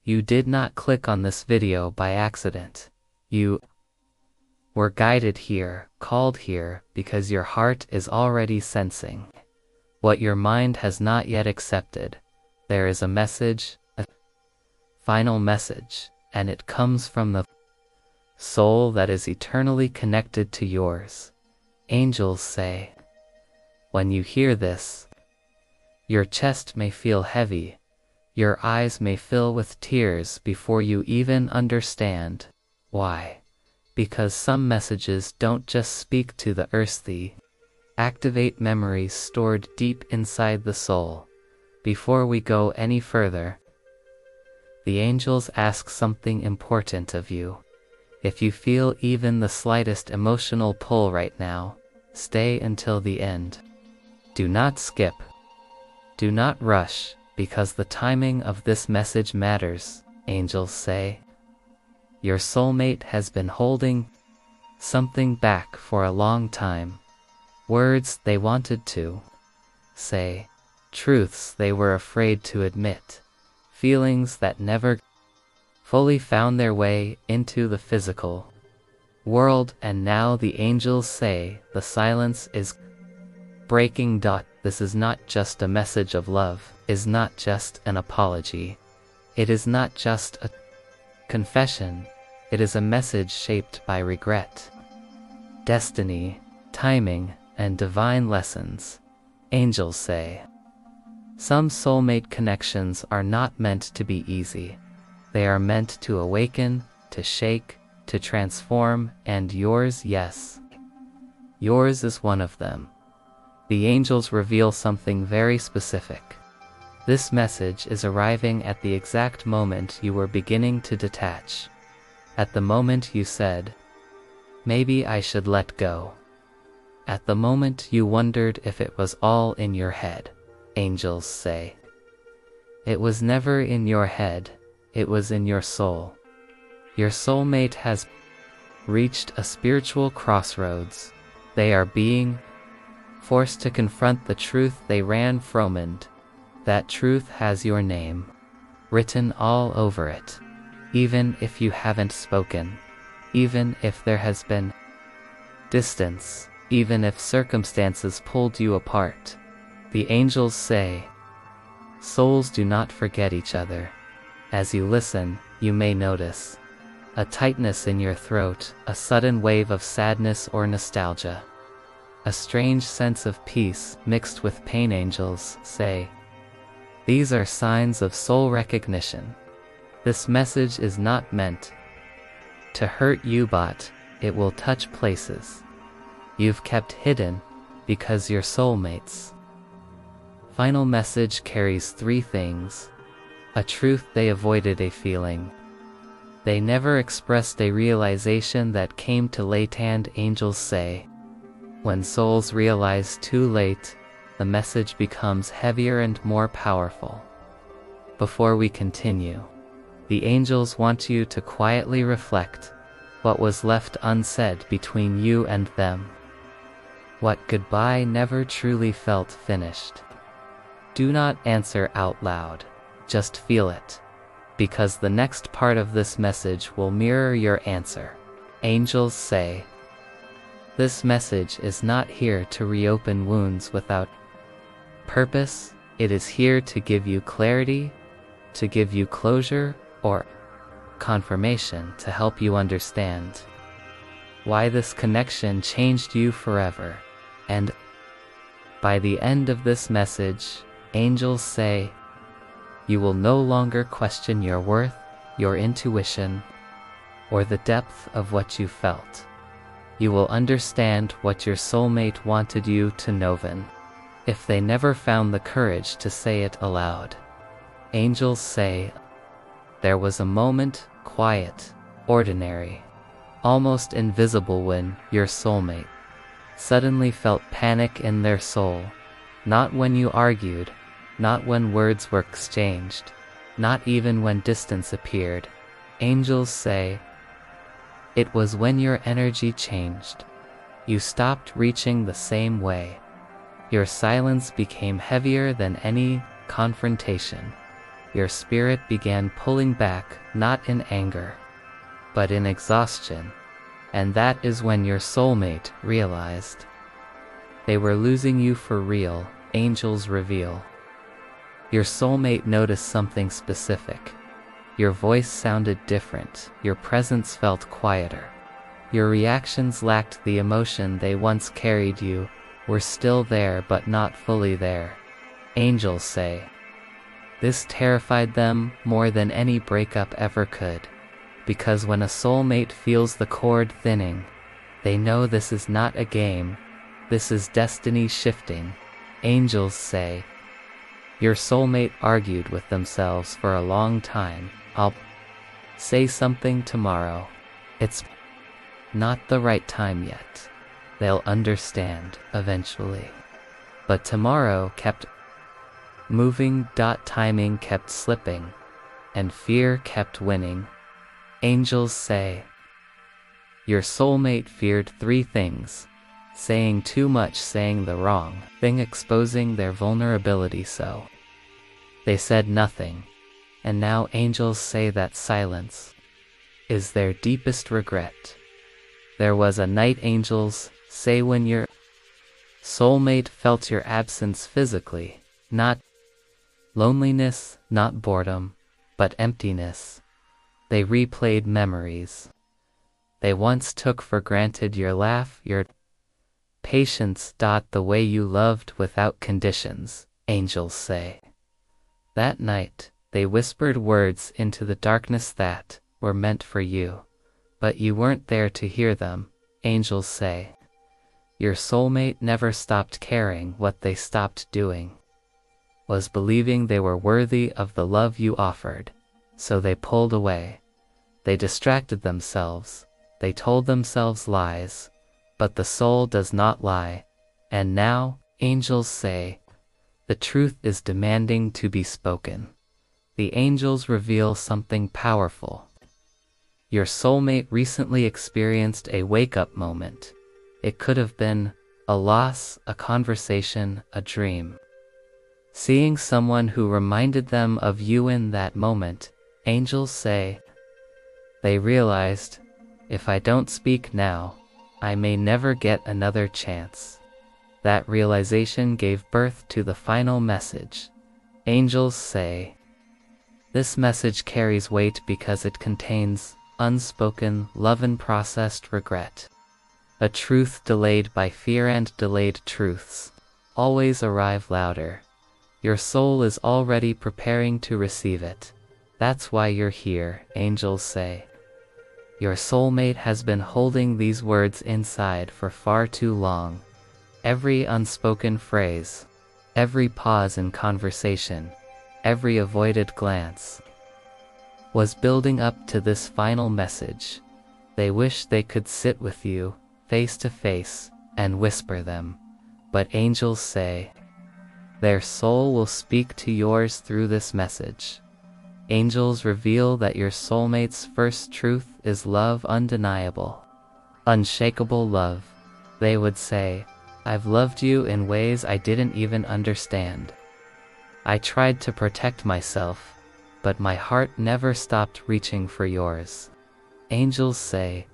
You did not click on this video by accident. You were guided here, called here, because your heart is already sensing what your mind has not yet accepted. There is a message, a final message, and it comes from the soul that is eternally connected to yours. Angels say, when you hear this, your chest may feel heavy, your eyes may fill with tears before you even understand why. Because some messages don't just speak to the earthly, activate memories stored deep inside the soul. Before we go any further, the angels ask something important of you. If you feel even the slightest emotional pull right now, stay until the end. Do not skip. Do not rush, because the timing of this message matters, angels say. Your soulmate has been holding something back for a long time. Words they wanted to say, truths they were afraid to admit, feelings that never fully found their way into the physical world, and now the angels say the silence is breaking. This is not just a message of love, is not just an apology. It is not just a confession. It is a message shaped by regret, destiny, timing, and divine lessons. Angels say, some soulmate connections are not meant to be easy. They are meant to awaken, to shake, to transform, and yours, yes, yours is one of them. The angels reveal something very specific. This message is arriving at the exact moment you were beginning to detach. At the moment you said, maybe I should let go. At the moment you wondered if it was all in your head. Angels say, it was never in your head, it was in your soul. Your soulmate has reached a spiritual crossroads. They are being forced to confront the truth they ran from, and that truth has your name written all over it. Even if you haven't spoken, even if there has been distance, even if circumstances pulled you apart, the angels say, souls do not forget each other. As you listen, you may notice a tightness in your throat, a sudden wave of sadness or nostalgia, a strange sense of peace mixed with pain. Angels say, these are signs of soul recognition. This message is not meant to hurt you, but it will touch places you've kept hidden, because your soulmate's final message carries three things: a truth they avoided, a feeling they never expressed, a realization that came too late. And angels say, when souls realize too late, the message becomes heavier and more powerful. Before we continue, the angels want you to quietly reflect what was left unsaid between you and them. What goodbye never truly felt finished. Do not answer out loud, just feel it, because the next part of this message will mirror your answer. Angels say, this message is not here to reopen wounds without purpose. It is here to give you clarity, to give you closure or confirmation, to help you understand why this connection changed you forever. And by the end of this message, angels say, you will no longer question your worth, your intuition, or the depth of what you felt. You will understand what your soulmate wanted you to know, even if they never found the courage to say it aloud. Angels say, there was a moment, quiet, ordinary, almost invisible, when your soulmate suddenly felt panic in their soul. Not when you argued, not when words were exchanged, not even when distance appeared. Angels say, it was when your energy changed. You stopped reaching the same way. Your silence became heavier than any confrontation. your spirit began pulling back, not in anger, but in exhaustion, and that is when your soulmate realized. They were losing you for real, angels reveal. Your soulmate noticed something specific. Your voice sounded different, your presence felt quieter. Your reactions lacked the emotion they once carried. You were still there but not fully there. Angels say. This terrified them more than any breakup ever could, because when a soulmate feels the cord thinning, they know this is not a game, this is destiny shifting. Angels say. Your soulmate argued with themselves for a long time. I'll say something tomorrow. It's not the right time yet. They'll understand eventually. But tomorrow kept moving. Timing kept slipping, and fear kept winning. Angels say. Your soulmate feared 3 things: saying too much, saying the wrong thing, exposing their vulnerability. So they said nothing, and now angels say that silence is their deepest regret. There was a night, angels say, when your soulmate felt your absence physically, not loneliness, not boredom, but emptiness. They replayed memories they once took for granted: your laugh, your patience. The way you loved without conditions. Angels say. That night, they whispered words into the darkness that were meant for you, but you weren't there to hear them. Angels say. Your soulmate never stopped caring. What they stopped doing was believing they were worthy of the love you offered. So they pulled away. They distracted themselves. They told themselves lies. But the soul does not lie. And now, angels say, the truth is demanding to be spoken. The angels reveal something powerful. Your soulmate recently experienced a wake-up moment. It could have been a loss, a conversation, a dream. Seeing someone who reminded them of you in that moment, angels say. They realized, if I don't speak now, I may never get another chance. That realization gave birth to the final message. Angels say. This message carries weight because it contains unspoken love and processed regret. A truth delayed by fear, and delayed truths always arrive louder. Your soul is already preparing to receive it. That's why you're here, angels say. Your soulmate has been holding these words inside for far too long. Every unspoken phrase, every pause in conversation, every avoided glance was building up to this final message. They wish they could sit with you, face to face, and whisper them. But angels say. Their soul will speak to yours through this message. Angels reveal that your soulmate's first truth is love, undeniable, unshakable love. They would say, I've loved you in ways I didn't even understand. I tried to protect myself, but my heart never stopped reaching for yours. Angels say.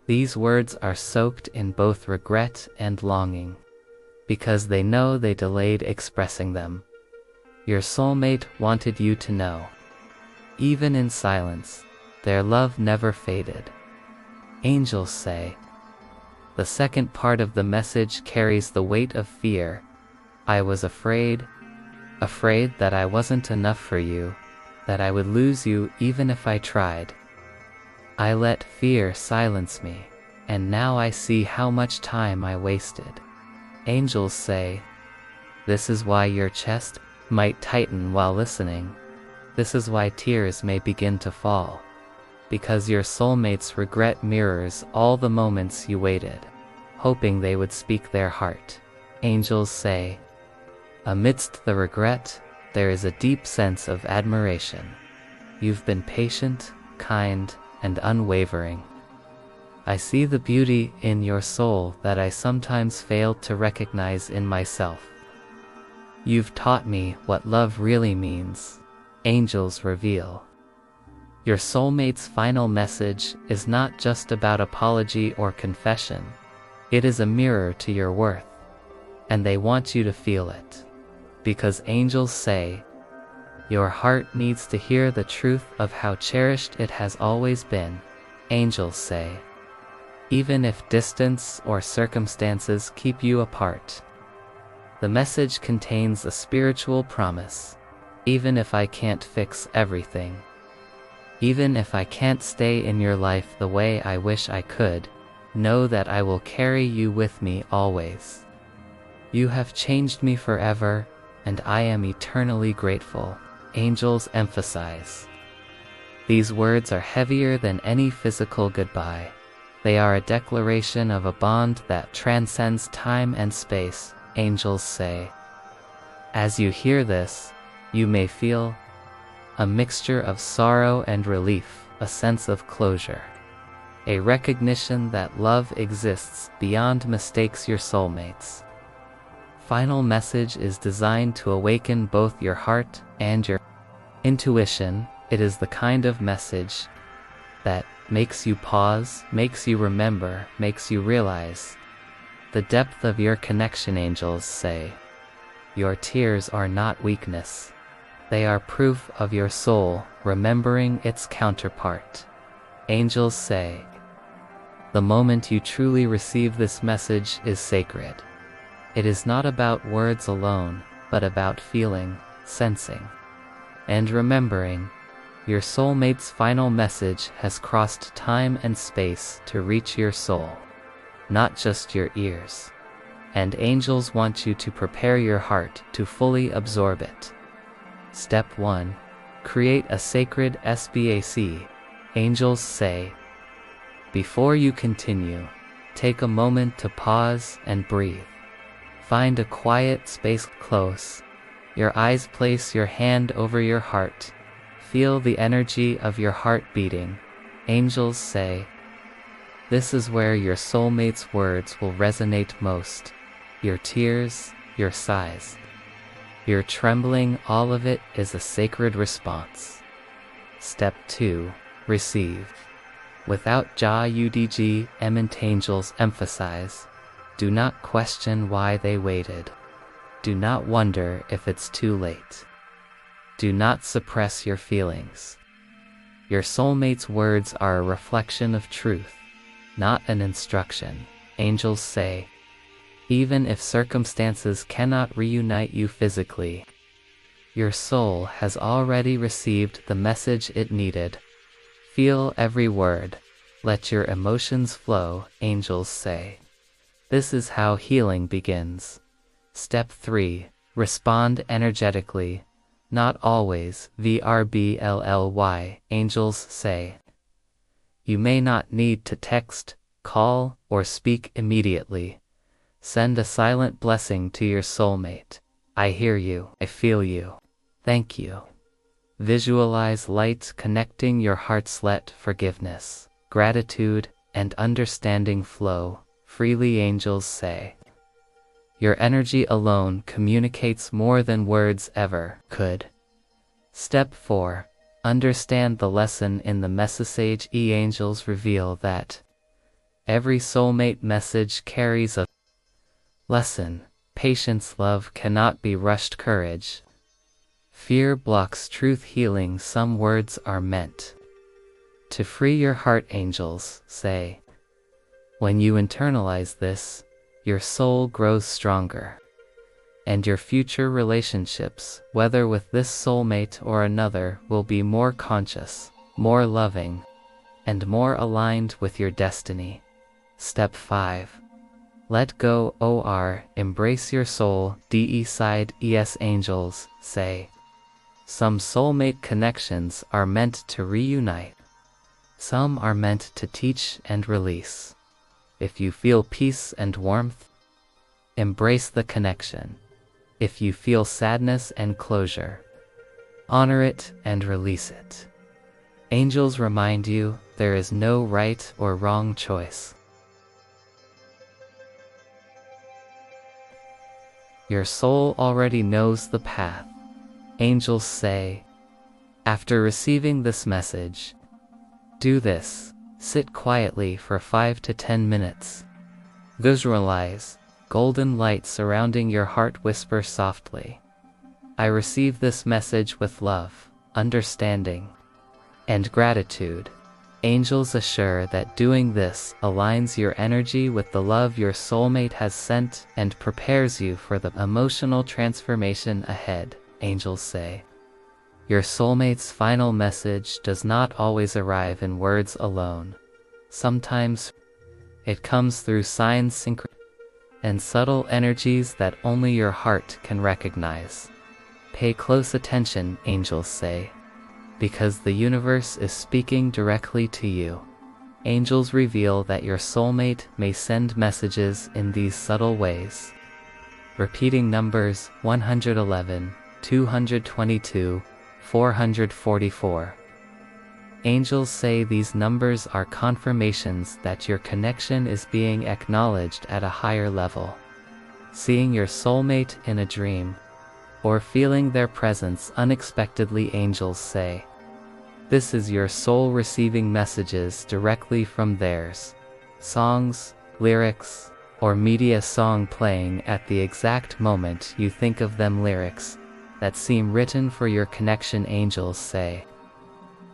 These words are soaked in both regret and longing, because they know they delayed expressing them. Your soulmate wanted you to know. Even in silence, their love never faded. Angels say. The second part of the message carries the weight of fear. I was afraid that I wasn't enough for you, that I would lose you even if I tried. I let fear silence me, and now I see how much time I wasted. Angels say. This is why your chest might tighten while listening. This is why tears may begin to fall. Because your soulmate's regret mirrors all the moments you waited, hoping they would speak their heart. Angels say. Amidst the regret, there is a deep sense of admiration. You've been patient, kind, and unwavering. I see the beauty in your soul that I sometimes failed to recognize in myself. You've taught me what love really means. Angels reveal. Your soulmate's final message is not just about apology or confession. It is a mirror to your worth, and they want you to feel it. Because angels say, your heart needs to hear the truth of how cherished it has always been. Angels say, even if distance or circumstances keep you apart. The message contains a spiritual promise. Even if I can't fix everything, even if I can't stay in your life the way I wish I could, know that I will carry you with me always. You have changed me forever, and I am eternally grateful. Angels emphasize. These words are heavier than any physical goodbye. They are a declaration of a bond that transcends time and space. Angels say. As you hear this, you may feel a mixture of sorrow and relief, a sense of closure, a recognition that love exists beyond mistakes. Your soulmates' final message is designed to awaken both your heart and your intuition. It is the kind of message that makes you pause, makes you remember, makes you realize the depth of your connection. Angels say, your tears are not weakness. They are proof of your soul remembering its counterpart. Angels say, the moment you truly receive this message is sacred. It is not about words alone, but about feeling, sensing, and remembering. Your soulmate's final message has crossed time and space to reach your soul, not just your ears. And angels want you to prepare your heart to fully absorb it. Step 1. Create a sacred SBAC. Angels say, before you continue, take a moment to pause and breathe. Find a quiet space close. Your eyes, place your hand over your heart. Feel the energy of your heart beating. Angels say, this is where your soulmate's words will resonate most. Your tears, your sighs, your trembling, all of it is a sacred response. Step 2. Receive. Without udg, angels emphasize. Do not question why they waited. Do not wonder if it's too late. Do not suppress your feelings. Your soulmate's words are a reflection of truth, not an instruction. Angels say, even if circumstances cannot reunite you physically, your soul has already received the message it needed. Feel every word. Let your emotions flow. Angels say. This is how healing begins. Step 3. Respond energetically. Not always. VRBLLY. Angels say. You may not need to text, call, or speak immediately. Send a silent blessing to your soulmate. I hear you. I feel you. Thank you. Visualize light connecting your hearts. Let forgiveness, gratitude, and understanding flow freely. Angels say. Your energy alone communicates more than words ever could. Step 4. Understand the lesson in the message. Angels reveal that every soulmate message carries a lesson. Patience, love cannot be rushed. Courage, fear blocks truth. Healing, some words are meant to free your heart. Angels say, when you internalize this, your soul grows stronger, and your future relationships, whether with this soulmate or another, will be more conscious, more loving, and more aligned with your destiny. Step 5. Let go or embrace your soul. Side es. Angels say, some soulmate connections are meant to reunite. Some are meant to teach and release. If you feel peace and warmth, embrace the connection. If you feel sadness and closure, honor it and release it. Angels remind you there is no right or wrong choice. Your soul already knows the path. Angels say, After receiving this message, do this. Sit quietly for 5 to 10 minutes. Visualize golden light surrounding your heart. Whisper softly, I receive this message with love, understanding, and gratitude. Angels assure that doing this aligns your energy with the love your soulmate has sent and prepares you for the emotional transformation ahead. Angels say, your soulmate's final message does not always arrive in words alone. Sometimes it comes through signs, and subtle energies that only your heart can recognize. Pay close attention, angels say, because the universe is speaking directly to you. Angels reveal that your soulmate may send messages in these subtle ways. Repeating numbers 111, 222, 444. Angels say these numbers are confirmations that your connection is being acknowledged at a higher level. Seeing your soulmate in a dream, or feeling their presence unexpectedly, angels say, this is your soul receiving messages directly from theirs. Songs, lyrics, or media song playing at the exact moment you think of them, lyrics that seem written for your connection, angels say.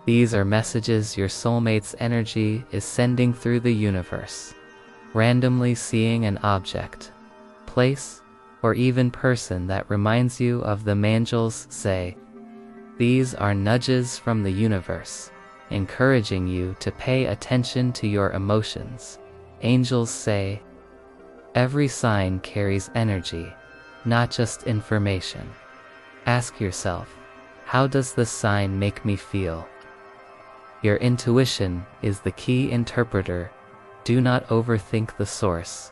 These are messages your soulmate's energy is sending through the universe. Randomly seeing an object, place, or even person that reminds you of them, angels say. These are nudges from the universe, encouraging you to pay attention to your emotions. Angels say, every sign carries energy, not just information. Ask yourself, how does this sign make me feel? Your intuition is the key interpreter. Do not overthink the source.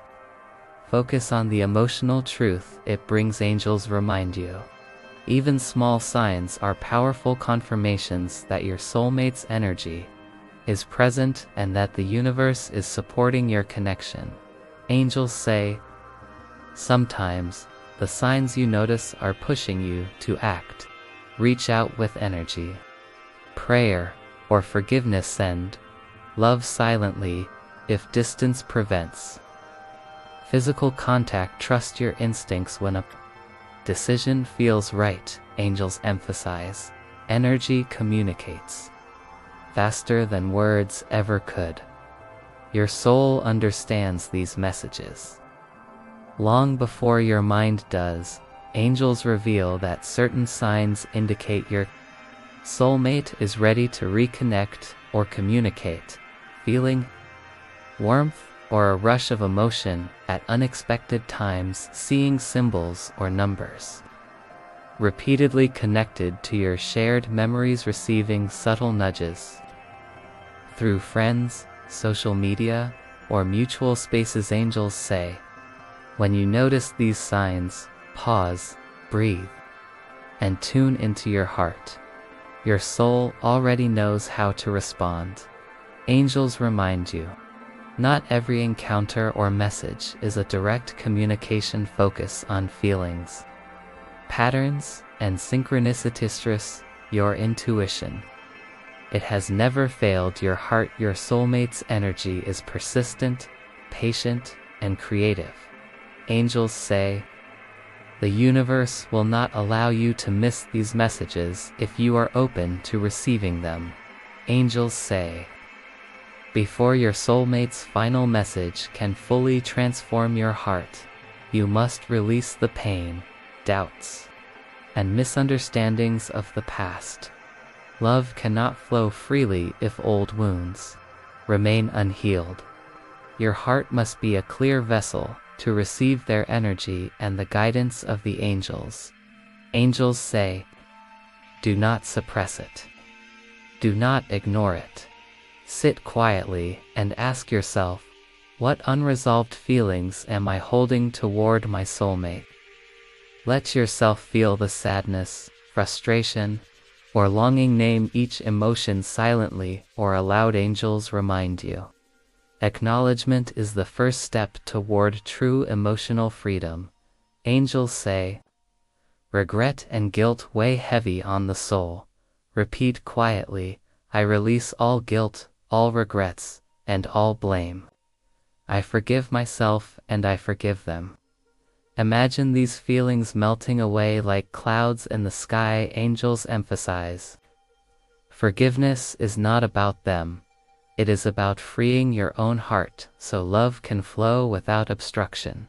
Focus on the emotional truth it brings, angels remind you. Even small signs are powerful confirmations that your soulmate's energy is present and that the universe is supporting your connection. Angels say, sometimes the signs you notice are pushing you to act. Reach out with energy, prayer, or forgiveness. Send love silently if distance prevents physical contact. Trust your instincts when a decision feels right. Angels emphasize, energy communicates faster than words ever could. Your soul understands these messages long before your mind does. Angels reveal that certain signs indicate your soulmate is ready to reconnect or communicate, feeling warmth or a rush of emotion at unexpected times. Seeing symbols or numbers repeatedly connected to your shared memories. Receiving subtle nudges through friends, social media, or mutual spaces. Angels say, when you notice these signs, pause, breathe, and tune into your heart. Your soul already knows how to respond. Angels remind you, not every encounter or message is a direct communication. Focus on feelings, patterns, and synchronicities. Your intuition, it has never failed your heart. Your soulmate's energy is persistent, patient, and creative. Angels say, the universe will not allow you to miss these messages if you are open to receiving them. Angels say, before your soulmate's final message can fully transform your heart, you must release the pain, doubts, and misunderstandings of the past. Love cannot flow freely if old wounds remain unhealed. Your heart must be a clear vessel to receive their energy and the guidance of the angels. Angels say, do not suppress it. Do not ignore it. Sit quietly and ask yourself, what unresolved feelings am I holding toward my soulmate? Let yourself feel the sadness, frustration, or longing. Name each emotion silently or aloud. Angels remind you, acknowledgement is the first step toward true emotional freedom. Angels say, regret and guilt weigh heavy on the soul. Repeat quietly, I release all guilt, all regrets, and all blame. I forgive myself and I forgive them. Imagine these feelings melting away like clouds in the sky. Angels emphasize. Forgiveness is not about them. It is about freeing your own heart so love can flow without obstruction.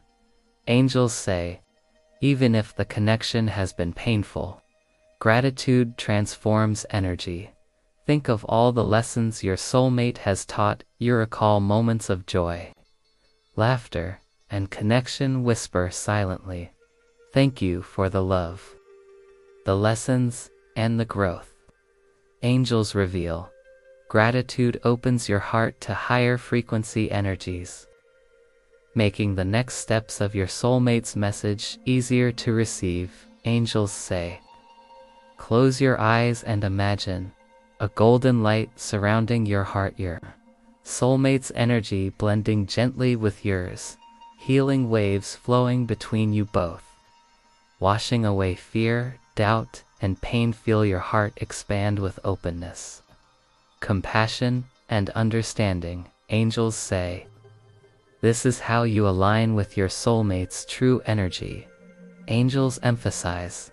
Angels say, even if the connection has been painful, gratitude transforms energy. Think of all the lessons your soulmate has taught. You recall moments of joy, laughter, and connection. Whisper silently, thank you for the love, the lessons, and the growth. Angels reveal, gratitude opens your heart to higher frequency energies, making the next steps of your soulmate's message easier to receive. Angels say, close your eyes and imagine a golden light surrounding your heart, your soulmate's energy blending gently with yours, healing waves flowing between you both, washing away fear, doubt, and pain. Feel your heart expand with openness, compassion, and understanding. Angels say, this is how you align with your soulmate's true energy. Angels emphasize,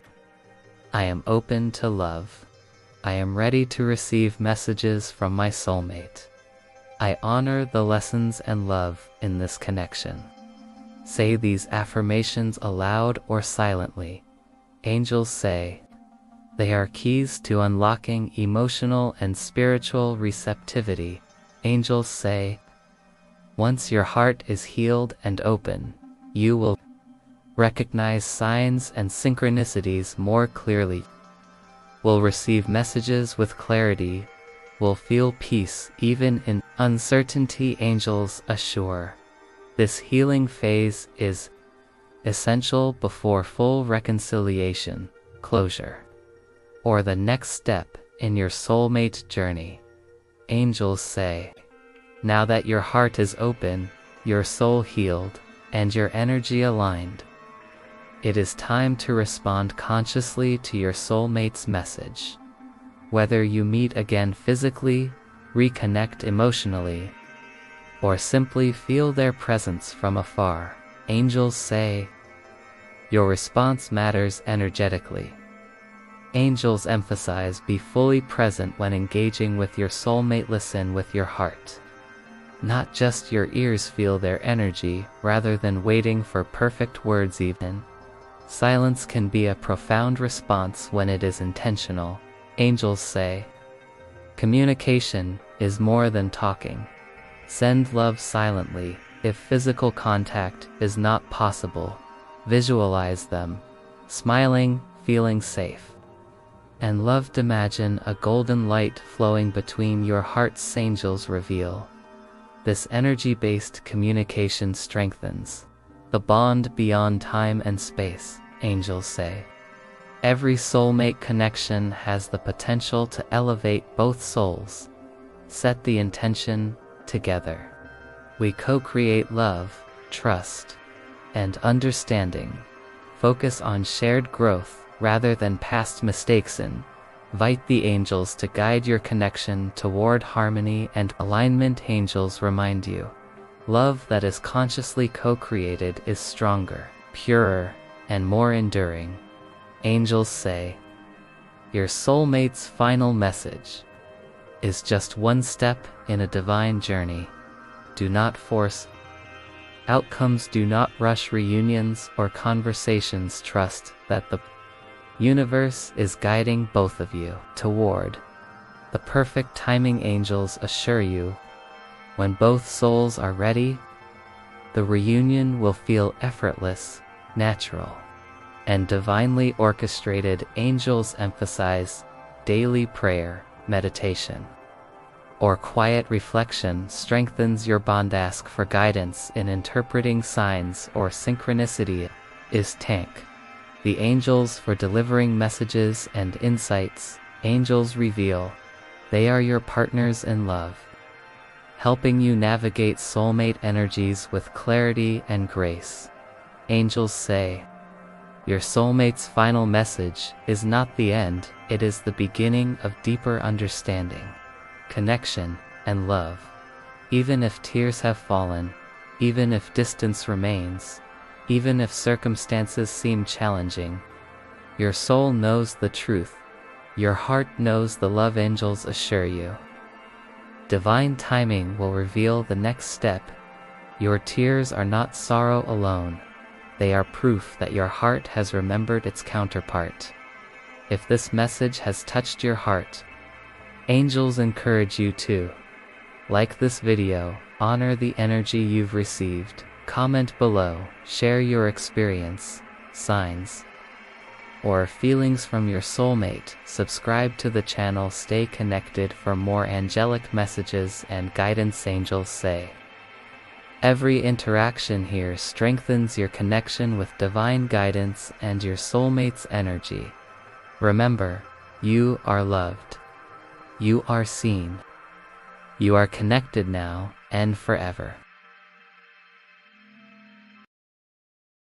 I am open to love. I am ready to receive messages from my soulmate. I honor the lessons and love in this connection. Say these affirmations aloud or silently. Angels say, they are keys to unlocking emotional and spiritual receptivity. Angels say, once your heart is healed and open, you will recognize signs and synchronicities more clearly, will receive messages with clarity, will feel peace even in uncertainty. Angels assure, this healing phase is essential before full reconciliation, closure, or the next step in your soulmate journey. Angels say, now that your heart is open, your soul healed, and your energy aligned, it is time to respond consciously to your soulmate's message. Whether you meet again physically, reconnect emotionally, or simply feel their presence from afar, angels say, your response matters energetically. Angels emphasize, be fully present when engaging with your soulmate. Listen with your heart. Not just your ears. Feel their energy rather than waiting for perfect words. Even silence can be a profound response when it is intentional. Angels say, communication is more than talking. Send love silently. If physical contact is not possible, visualize them, smiling, feeling safe, and loved. Imagine a golden light flowing between your hearts. Angels reveal, this energy-based communication strengthens the bond beyond time and space. Angels say, every soulmate connection has the potential to elevate both souls. Set the intention. Together, we co-create love, trust, and understanding. Focus on shared growth rather than past mistakes. Invite the angels to guide your connection toward harmony and alignment. Angels remind you, love that is consciously co-created is stronger, purer, and more enduring. Angels say, your soulmate's final message is just one step in a divine journey. Do not force outcomes. Do not rush reunions or conversations. Trust that the universe is guiding both of you toward the perfect timing. Angels assure you, when both souls are ready, the reunion will feel effortless, natural, and divinely orchestrated. Angels emphasize, daily prayer, meditation, or quiet reflection strengthens your bond. Ask for guidance in interpreting signs or synchronicity. Is thank the angels for delivering messages and insights. Angels reveal, they are your partners in love, helping you navigate soulmate energies with clarity and grace. Angels say, Your soulmate's final message is not the end, it is the beginning of deeper understanding, connection, and love. Even if tears have fallen, even if distance remains, even if circumstances seem challenging, your soul knows the truth. Your heart knows the love angels assure you. Divine timing will reveal the next step. Your tears are not sorrow alone. They are proof that your heart has remembered its counterpart. If this message has touched your heart, angels encourage you to like this video, honor the energy you've received, comment below, share your experience, signs, or feelings from your soulmate. Subscribe to the channel, stay connected for more angelic messages and guidance. Angels say every interaction here strengthens your connection with divine guidance and your soulmate's energy. Remember, you are loved. You are seen. You are connected now and forever.